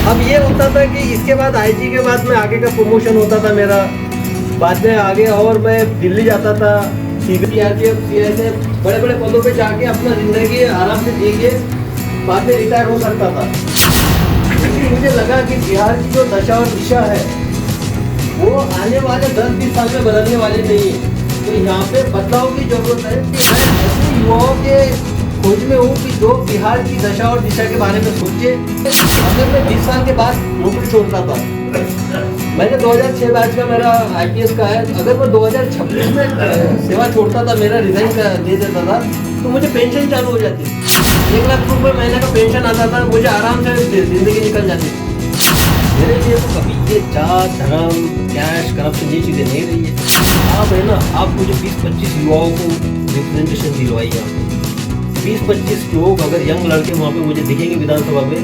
अब ये होता था कि इसके बाद आईजी के बाद में आगे का प्रमोशन होता था मेरा, बाद में आगे और मैं दिल्ली जाता था, सीआरपीएफ सीआईएसएफ बड़े बड़े पदों पे जाके अपना ज़िंदगी आराम से जी के बाद में रिटायर हो सकता था। लेकिन मुझे लगा कि बिहार की जो दशा और दिशा है वो आने वाले 10-20 साल में बदलने वाली नहीं है। तो यहाँ पे बदलाव की जरूरत है कि मैं ऐसे युवाओं के खोज में हूँ कि जो बिहार की दशा और दिशा के बारे में सोचे। अगर मैं 20 साल के बाद नौकरी छोड़ता था, मैंने 2006 बैच का मेरा आईपीएस का है, अगर मैं 2026 में सेवा छोड़ता था, मेरा रिजाइन दे देता था, तो मुझे पेंशन चालू हो जाती, 1 लाख रुपये महीने का पेंशन आता था, मुझे आराम से जिंदगी निकल जाती। मेरे लिए तो कभी ये जात धर्म कैश करप्शन ये चीज़ें नहीं रही है। आप है ना, आप मुझे 20-25 युवाओं को रिप्रेजेंटेशन दिलवाइए। आप 20-25 लोग अगर यंग लड़के वहाँ पे मुझे दिखेंगे विधानसभा में,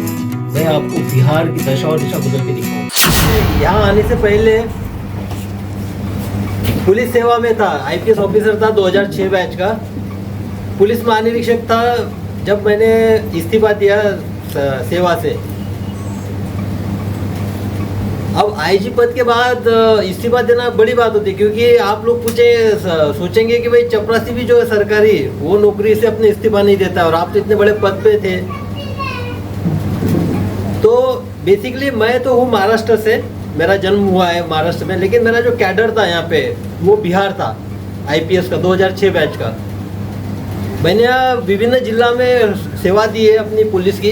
मैं आपको बिहार की दशा और दिशा बदल के दिखाऊंगा। यहाँ आने से पहले पुलिस सेवा में था, आईपीएस ऑफिसर था 2006 बैच का, पुलिस महानिरीक्षक था जब मैंने इस्तीफा दिया सेवा से। अब आईजी पद के बाद इस्तीफा देना बड़ी बात होती है, क्योंकि आप लोग सोचेंगे कि भाई चपरासी भी जो है सरकारी, वो नौकरी से अपने इस्तीफा नहीं देता, और आप तो इतने बड़े पद पे थे। तो बेसिकली मैं तो हूँ महाराष्ट्र से, मेरा जन्म हुआ है महाराष्ट्र में, लेकिन मेरा जो कैडर था यहाँ पे वो बिहार था, आईपीएस का 2006 बैच का। मैंने विभिन्न जिला में सेवा दी है अपनी पुलिस की।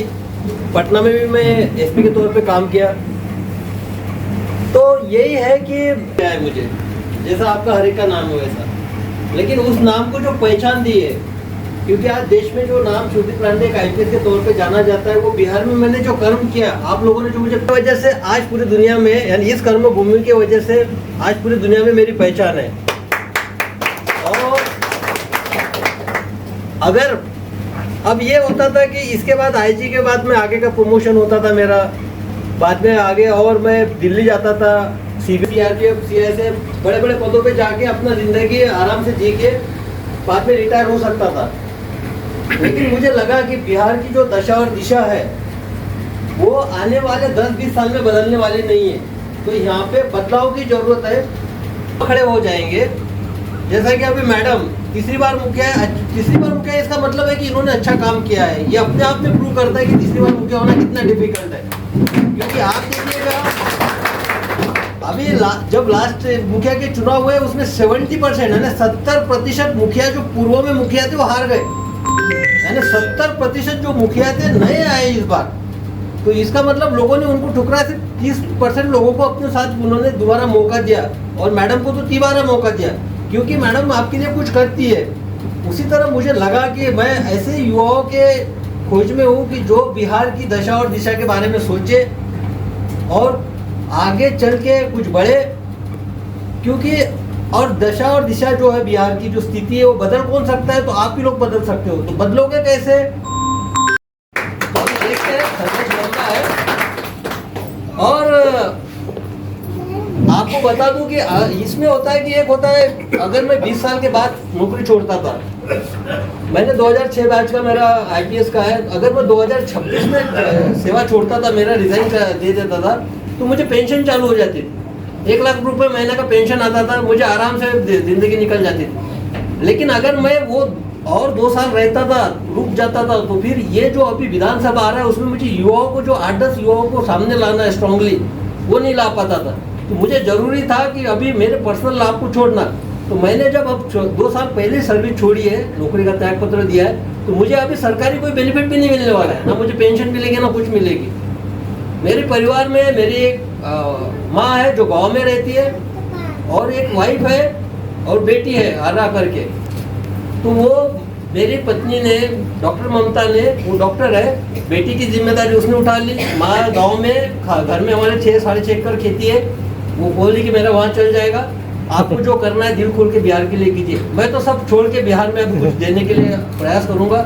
पटना में भी मैं एसपी के तौर पे काम किया। तो यही है कि क्या है, मुझे जैसा आपका हर एक का नाम है वैसा, लेकिन उस नाम को जो पहचान दी है, क्योंकि आज देश में जो नाम सुदीप पांडे एक आईपीएस के तौर पे जाना जाता है, वो बिहार में मैंने जो कर्म किया, आप लोगों ने जो मुझे वजह से आज पूरी दुनिया में, यानी इस कर्म भूमि की वजह से आज पूरी दुनिया में मेरी पहचान है। और अगर अब ये होता था कि इसके बाद आईजी के बाद में आगे का प्रमोशन होता था मेरा, बाद में आगे और मैं दिल्ली जाता था, सीआरपीएफ सीआईएसएफ बड़े बड़े पदों पे जाके अपना ज़िंदगी आराम से जी के बाद में रिटायर हो सकता था। लेकिन मुझे लगा कि बिहार की जो दशा और दिशा है वो आने वाले 10-20 साल में बदलने वाली नहीं है। तो यहाँ पे बदलाव की जरूरत है। खड़े हो जाएंगे, जैसा कि अभी मैडम तीसरी बार मुखिया है। तीसरी बार मुखिया इसका मतलब है कि इन्होंने अच्छा काम किया है। ये अपने आप में प्रूव करता है कि तीसरी बार मुखिया होना कितना डिफिकल्ट है। क्योंकि आप देखिएगा, अभी जब लास्ट मुखिया के चुनाव हुए उसमें 70% यानी 70% मुखिया जो पूर्व में मुखिया थे वो हार गए, यानी 70% जो मुखिया थे नए आए इस बार। तो इसका मतलब लोगों ने उनको ठुकरा, से 30% लोगों को अपने साथ उन्होंने दोबारा मौका दिया, और मैडम को तो तिबारा मौका दिया, क्योंकि मैडम आपके लिए कुछ करती है। उसी तरह मुझे लगा कि मैं ऐसे युवाओं के खोज में हूँ कि जो बिहार की दशा और दिशा के बारे में सोचे और आगे चल के कुछ बढ़े। क्योंकि और दशा और दिशा जो है बिहार की जो स्थिति है वो बदल कौन सकता है, तो आप ही लोग बदल सकते हो। तो बदलोगे कैसे, तो देखते हैं, संदेश लंबा है। और आपको बता दूं कि इसमें होता है कि एक होता है, अगर मैं 20 साल के बाद नौकरी छोड़ता था, मैंने 2006 बैच का मेरा आईपीएस का है, अगर मैं 2026 में सेवा छोड़ता था, मेरा रिजाइन दे देता था, तो मुझे पेंशन चालू हो जाती थी, 1 लाख रुपए महीने का पेंशन आता था, मुझे आराम से जिंदगी निकल जाती थी। लेकिन अगर मैं वो और 2 साल रहता था, रुक जाता था, तो फिर ये जो अभी विधानसभा आ रहा है उसमें मुझे युवाओं को, जो 8-10 युवाओं को सामने लाना है स्ट्रांगली, वो नहीं ला पाता था। तो मुझे जरूरी था कि अभी मेरे पर्सनल लाभ को छोड़ना। तो मैंने जब अब 2 साल पहले सर्विस छोड़ी है, नौकरी का त्याग पत्र दिया है, तो मुझे अभी सरकारी कोई बेनिफिट भी नहीं मिलने वाला है, ना मुझे पेंशन मिलेगी ना कुछ मिलेगी। मेरे परिवार में मेरी एक माँ है जो गांव में रहती है, और एक वाइफ है और बेटी है आरा करके। तो वो मेरी पत्नी ने, डॉक्टर ममता ने, वो डॉक्टर है, बेटी की जिम्मेदारी उसने उठा ली। माँ गांव में, घर में हमारे 6-6.5 एकड़ खेती है, वो बोली कि मेरा वहाँ चल जाएगा, आपको जो करना है दिल खोल के बिहार के लिए कीजिए। मैं तो सब छोड़ के बिहार में अब कुछ देने के लिए प्रयास करूँगा।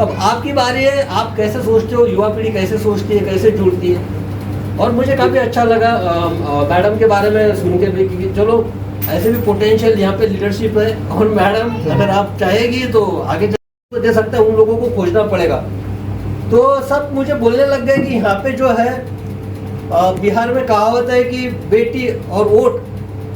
अब आपकी बारी है, आप कैसे सोचते हो, युवा पीढ़ी कैसे सोचती है, कैसे जुड़ती है। और मुझे काफ़ी अच्छा लगा मैडम के बारे में सुन के भी, क्योंकि चलो ऐसे भी पोटेंशियल यहाँ पे लीडरशिप है, और मैडम अगर आप चाहेगी तो आगे दे सकते हैं, उन लोगों को खोजना पड़ेगा। तो सब मुझे बोलने लग गए कि यहाँ पे जो है बिहार में कहावत है कि बेटी और वोट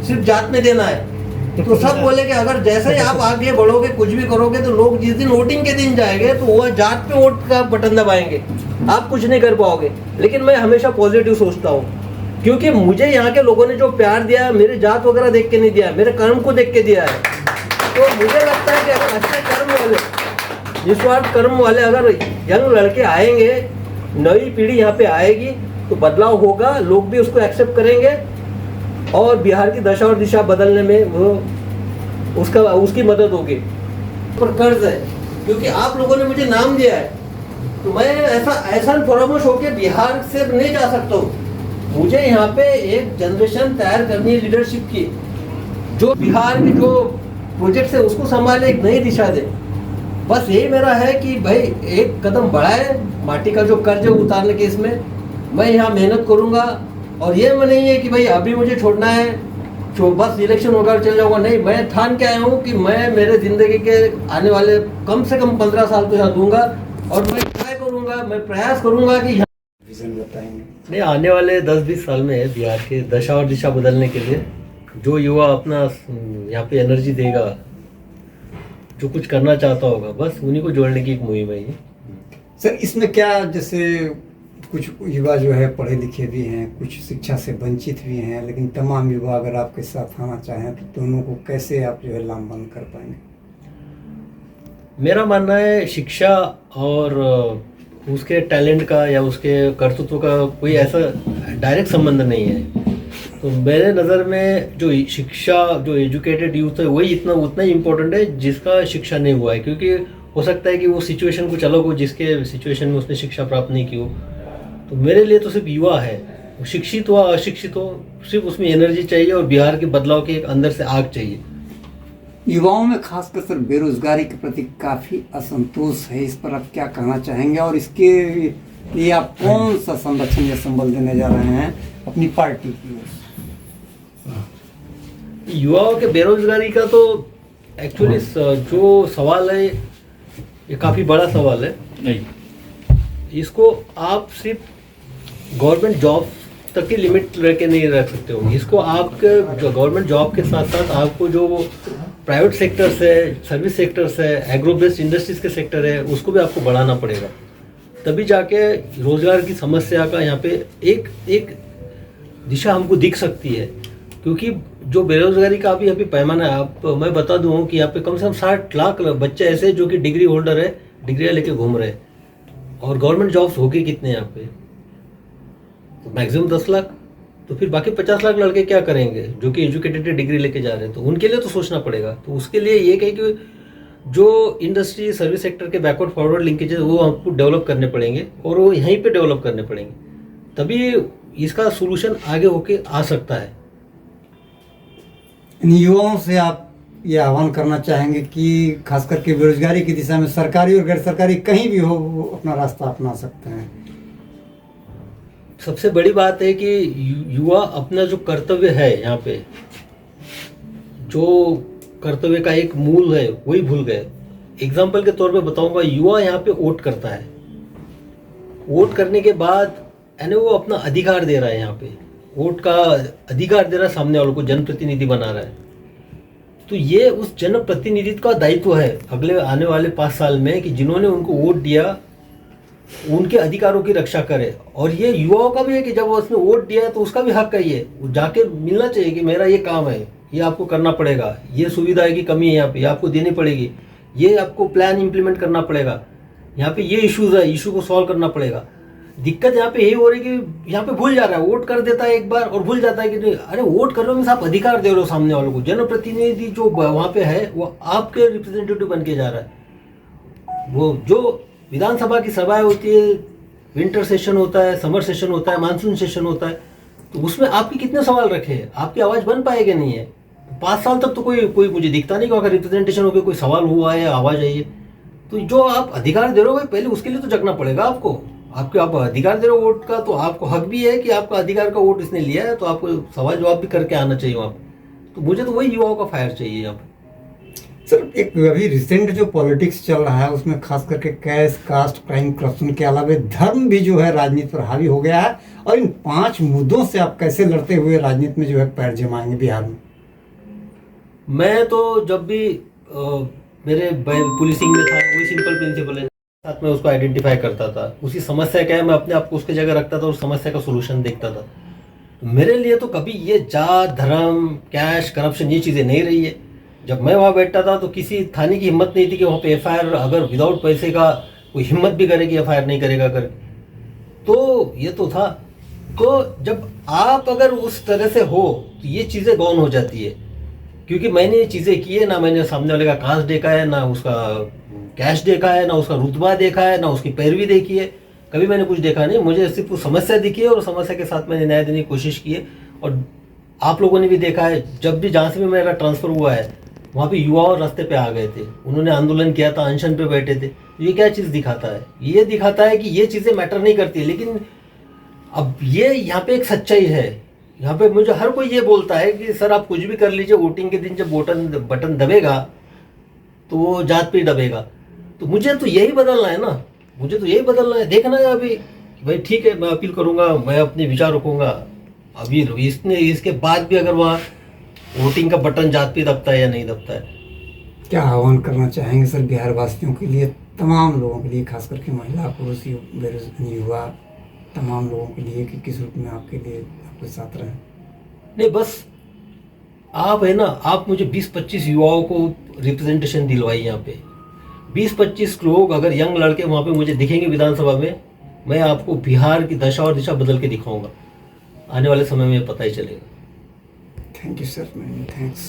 सिर्फ जात में देना है। तो सब बोले कि अगर जैसे ही आप आगे बढ़ोगे, कुछ भी करोगे, तो लोग जिस दिन वोटिंग के दिन जाएंगे तो वह जात पे वोट का बटन दबाएंगे, आप कुछ नहीं कर पाओगे। लेकिन मैं हमेशा पॉजिटिव सोचता हूँ, क्योंकि मुझे यहाँ के लोगों ने जो प्यार दिया है, मेरे जात वगैरह देख के नहीं दिया है, मेरे कर्म को देख के दिया है। तो मुझे लगता है कि अगर अच्छे कर्म वाले, निस्वार्थ कर्म वाले अगर यंग लड़के आएंगे, नई पीढ़ी यहाँ पे आएगी, तो बदलाव होगा, लोग भी उसको एक्सेप्ट करेंगे और बिहार की दशा और दिशा बदलने में वो उसकी मदद होगी। पर कर्ज है, क्योंकि आप लोगों ने मुझे नाम दिया है, तो मैं ऐसा फरामोश होकर बिहार से नहीं जा सकता हूँ। मुझे यहाँ पे एक जनरेशन तैयार करनी है लीडरशिप की, जो बिहार के जो प्रोजेक्ट्स है उसको संभाले, एक नई दिशा दे। बस यही मेरा है कि भाई एक कदम बढ़ाए, माटी का जो कर्ज है उतारने के इसमें मैं यहाँ मेहनत करूँगा। और ये मैं नहीं है कि भाई अभी मुझे छोड़ना है, जो बस इलेक्शन होगा चल जाऊँगा, नहीं, मैं ठान के आया हूँ कि मैं मेरे ज़िंदगी के आने वाले कम से कम 15 साल तो यहाँ दूंगा, और मैं ट्राई करूँगा, मैं प्रयास करूँगा कि विजन बताएंगे। नहीं, आने वाले 10-20 साल में बिहार के दशा और दिशा बदलने के लिए जो युवा अपना यहाँ पे एनर्जी देगा, जो कुछ करना चाहता होगा, बस उन्हीं को जोड़ने की एक मुहिम है ये। सर, इसमें क्या, जैसे कुछ युवा जो है पढ़े लिखे भी हैं, कुछ शिक्षा से वंचित भी हैं, लेकिन तमाम युवा अगर आपके साथ आना चाहें तो दोनों को कैसे आप जो है लामबंद कर पाएंगे? मेरा मानना है शिक्षा और उसके टैलेंट का या उसके कर्तृत्व का कोई ऐसा डायरेक्ट संबंध नहीं है। तो मेरे नज़र में जो शिक्षा, जो एजुकेटेड यूथ है, वही उतना ही इम्पोर्टेंट है जिसका शिक्षा नहीं हुआ है। क्योंकि हो सकता है कि वो सिचुएशन कुछ अलग हो, जिसके सिचुएशन में उसने शिक्षा प्राप्त नहीं की हो। तो मेरे लिए तो सिर्फ युवा है, वो शिक्षित हो अशिक्षित हो, सिर्फ उसमें एनर्जी चाहिए और बिहार के बदलाव के एक अंदर से आग चाहिए। युवाओं में खासकर सर बेरोजगारी के प्रति काफ़ी असंतोष है, इस पर आप क्या कहना चाहेंगे और इसके लिए आप कौन सा संरक्षण या संबल देने जा रहे हैं अपनी पार्टी की ओर? युवाओं के बेरोजगारी का तो एक्चुअली जो सवाल है ये काफ़ी बड़ा सवाल है। नहीं, इसको आप सिर्फ गवर्नमेंट जॉब तक की लिमिट रह के नहीं रख सकते हो। इसको आपके जो गवर्नमेंट जॉब के साथ साथ आपको जो प्राइवेट सेक्टर्स है, सर्विस सेक्टर्स है, एग्रो बेस्ड इंडस्ट्रीज के सेक्टर है, उसको भी आपको बढ़ाना पड़ेगा। तभी जाके रोजगार की समस्या का यहाँ पे एक दिशा हमको दिख सकती है। क्योंकि जो बेरोजगारी का अभी पैमाना है, मैं बता दूँ कि यहाँ पे कम से कम 60 लाख बच्चे ऐसे जो कि डिग्री होल्डर है, डिग्रियाँ लेके घूम रहे हैं, और गवर्नमेंट जॉब्स होगी कितने यहाँ पे? मैक्सिमम 10 लाख। तो फिर बाकी 50 लाख लड़के क्या करेंगे जो कि एजुकेटेड डिग्री लेके जा रहे हैं? तो उनके लिए तो सोचना पड़ेगा। तो उसके लिए ये कहे कि जो इंडस्ट्री सर्विस सेक्टर के बैकवर्ड फॉरवर्ड लिंकेजेस वो हमको डेवलप करने पड़ेंगे, और वो यहीं पे डेवलप करने पड़ेंगे, तभी इसका सोल्यूशन आगे होके आ सकता है। युवाओं से आप ये आह्वान करना चाहेंगे कि खास करके बेरोजगारी की दिशा में सरकारी और गैर सरकारी कहीं भी हो वो अपना रास्ता अपना सकते हैं? सबसे बड़ी बात है कि युवा अपना जो कर्तव्य है यहाँ पे, जो कर्तव्य का एक मूल है, वही भूल गए। एग्जाम्पल के तौर पे बताऊंगा, युवा यहाँ पे वोट करता है, वोट करने के बाद यानी वो अपना अधिकार दे रहा है, यहाँ पे वोट का अधिकार दे रहा है सामने वालों को, जनप्रतिनिधि बना रहा है। तो ये उस जनप्रतिनिधित्व का दायित्व है अगले आने वाले 5 साल में कि जिन्होंने उनको वोट दिया उनके अधिकारों की रक्षा करे। और ये युवाओं का भी है कि जब उसने वोट दिया है तो उसका भी हक है, ये जाके मिलना चाहिए कि मेरा ये काम है, ये आपको करना पड़ेगा, ये सुविधा की कमी है यहाँ पे, आपको देनी पड़ेगी, ये आपको प्लान इंप्लीमेंट करना पड़ेगा, यहाँ पे ये इश्यूज है, इशू को सॉल्व करना पड़ेगा। दिक्कत यहाँ पे यही हो रही है कि यहाँ पे भूल जा रहा है, वोट कर देता है एक बार और भूल जाता है कि नहीं, अरे वोट कर रहे हो, आप अधिकार दे रहे हो सामने वालों को। जनप्रतिनिधि जो वहाँ पे है वो आपके रिप्रेजेंटेटिव बन के जा रहा है। वो जो विधानसभा की सभाएं होती है, विंटर सेशन होता है, समर सेशन होता है, मानसून सेशन होता है, तो उसमें आपके कितने सवाल रखे हैं? आपकी आवाज़ बन पाएगी नहीं है। 5 साल तक तो कोई मुझे दिखता नहीं कि अगर रिप्रेजेंटेशन हो गया, कोई सवाल हुआ है, आवाज़ आई है। तो जो आप अधिकार दे रहे हो पहले उसके लिए तो जगना पड़ेगा आपको। आप अधिकार दे रहे हो वोट का, तो आपको हक भी है कि आपका अधिकार का वोट इसने लिया है, तो आपको सवाल जवाब भी करके आना चाहिए वहाँ पे। तो मुझे तो वही युवाओं का फायर चाहिए यहाँ पे। सर एक अभी रिसेंट जो पॉलिटिक्स चल रहा है उसमें खास करके कैश, कास्ट, क्राइम, करप्शन के अलावा धर्म भी जो है राजनीति पर हावी हो गया है, और इन 5 मुद्दों से आप कैसे लड़ते हुए राजनीति में जो है पैर जमाएंगे बिहार में? मैं तो जब भी मेरे पुलिसिंग में था, वही सिंपल प्रिंसिपल है, साथ में उसको आइडेंटिफाई करता था, उसी समस्या क्या है मैं अपने आप को उसके जगह रखता था और समस्या का सोल्यूशन देखता था। मेरे लिए तो कभी ये जात, धर्म, कैश, करप्शन ये चीज़ें नहीं रही है। जब मैं वहाँ बैठता था तो किसी थाने की हिम्मत नहीं थी कि वहाँ पे एफआईआर अगर विदाउट पैसे का कोई हिम्मत भी करेगी एफआईआर नहीं करेगा कर, तो ये तो था। तो जब आप अगर उस तरह से हो तो ये चीज़ें गौन हो जाती है, क्योंकि मैंने ये चीज़ें की है ना, मैंने सामने वाले का कास्ट देखा है, ना उसका कैश देखा है, ना उसका रुतबा देखा है, ना उसकी पैरवी देखी है, कभी मैंने कुछ देखा नहीं। मुझे सिर्फ वो समस्या दिखी है और समस्या के साथ मैंने न्याय देने की कोशिश की है। और आप लोगों ने भी देखा है, जब भी जहाँ से भी मेरा ट्रांसफ़र हुआ है वहाँ पे युवा और रास्ते पे आ गए थे, उन्होंने आंदोलन किया था, अनशन पे बैठे थे। ये क्या चीज़ दिखाता है? ये दिखाता है कि ये चीज़ें मैटर नहीं करती। लेकिन अब ये यहाँ पे एक सच्चाई है, यहाँ पे मुझे हर कोई ये बोलता है कि सर आप कुछ भी कर लीजिए, वोटिंग के दिन जब बटन दबेगा तो वो जात पे दबेगा। तो मुझे तो यही बदलना है ना, मुझे तो यही बदलना है। देखना है अभी भाई, ठीक है मैं अपील करूँगा, मैं अपने विचार रखूँगा। अभी इसके बाद भी अगर वहाँ वोटिंग का बटन जात पे दबता है या नहीं दबता है। क्या आह्वान करना चाहेंगे सर बिहार वासियों के लिए, तमाम लोगों के लिए, खास करके महिला, पुरुष, बेरोजगार, युवा, तमाम लोगों के लिए कि किस रूप में आपके लिए आपके साथ रहें? नहीं, बस आप है ना, आप मुझे 20-25 युवाओं को रिप्रेजेंटेशन दिलवाइए यहाँ पे। 20-25 लोग अगर यंग लड़के वहाँ पे मुझे दिखेंगे विधानसभा में, मैं आपको बिहार की दशा और दिशा बदल के दिखाऊंगा। आने वाले समय में पता ही चलेगा। Thank you sir, many thanks.